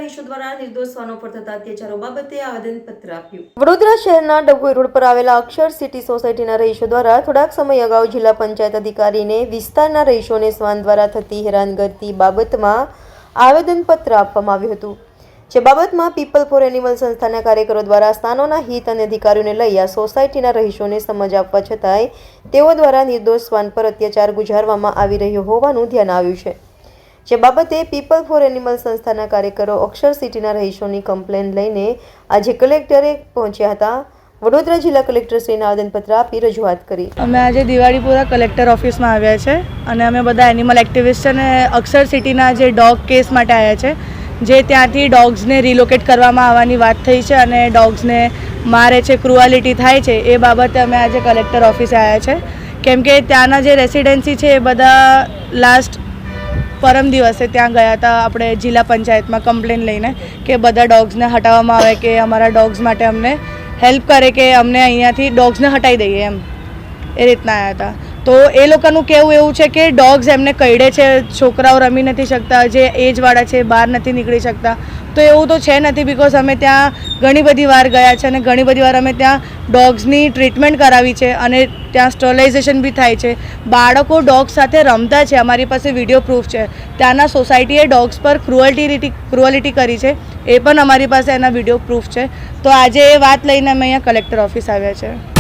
રહીશો દ્વારા નિર્દોષ શ્વાનો પર થતા અત્યાચારો બાબતે આવેદનપત્ર આપ્યું। વડોદરા શહેરના ડભોઈ રોડ પર આવેલા અક્ષર સિટી સોસાયટીના રહીશો દ્વારા થોડાક સમય અગાઉ જિલ્લા પંચાયત અધિકારીને વિસ્તારના રહીશોને શ્વાન દ્વારા થતી હેરાનગતિ બાબતમાં આવેદનપત્ર આપવામાં આવ્યું હતું, જે બાબતમાં પીપલ ફોર એનિમલ સંસ્થાના કાર્યકરો દ્વારા સ્થાનોના હિત અને અધિકારીઓને લઈ આ સોસાયટીના રહીશોને સમજ આપવા છતાંય તેઓ દ્વારા નિર્દોષ શ્વાન પર અત્યાચાર ગુજારવામાં આવી રહ્યો હોવાનું ધ્યાન આવ્યું છે, જે બાબતે પીપલ ફોર એનિમલ સંસ્થાના કાર્યકરો અક્ષર સિટીના રહીશોની કમ્પ્લેન લઈને આજે કલેક્ટરે પહોંચ્યા હતા। વડોદરા જિલ્લા કલેક્ટરશ્રીને આવેદનપત્ર આપી રજૂઆત કરી। અમે આજે દિવાળીપુરા કલેક્ટર ઓફિસમાં આવ્યા છે અને અમે બધા એનિમલ એક્ટિવિસ્ટ અને અક્ષર સિટીના જે ડોગ કેસ માટે આવ્યા છે, જે ત્યાંથી ડોગ્સને રિલોકેટ કરવામાં આવવાની વાત થઈ છે અને ડોગ્સને મારે છે, ક્રુઆલિટી થાય છે, એ બાબતે અમે આજે કલેક્ટર ઓફિસે આવ્યા છે, કેમ કે ત્યાંના જે રેસિડેન્સી છે એ બધા લાસ્ટ પરમ દિવસે ત્યાં ગયા હતા આપણે જિલ્લા પંચાયતમાં કમ્પ્લેન લઈને કે બધા ડોગ્સને હટાવવામાં આવે, કે અમારા ડોગ્સ માટે અમને હેલ્પ કરે, કે અમને અહીંયાથી ડોગ્સને હટાવી દઈએ એમ, એ રીતના આવ્યા હતા। તો એ લોકોનું કહેવું એવું છે કે ડોગ્સ એમને કરડે છે, છોકરાઓ રમી નથી શકતા, જે એજવાળા છે બહાર નથી નીકળી શકતા, તો એવું તો છે નથી, બિકોઝ અમે ત્યાં ઘણી બધી વાર ગયા છે અને ઘણી બધી વાર અમે ત્યાં ડોગ્સની ટ્રીટમેન્ટ કરાવી છે અને ત્યાં સ્ટરલાઇઝેશન બી થાય છે। બાળકો ડોગ્સ સાથે રમતા છે, અમારી પાસે વિડીયો પ્રૂફ છે। ત્યાંના સોસાયટીએ ડોગ્સ પર ક્રુઅલિટી કરી છે, એ પણ અમારી પાસે એના વિડીયો પ્રૂફ છે। તો આજે એ વાત લઈને અમે અહીંયા કલેક્ટર ઓફિસ આવ્યા છે।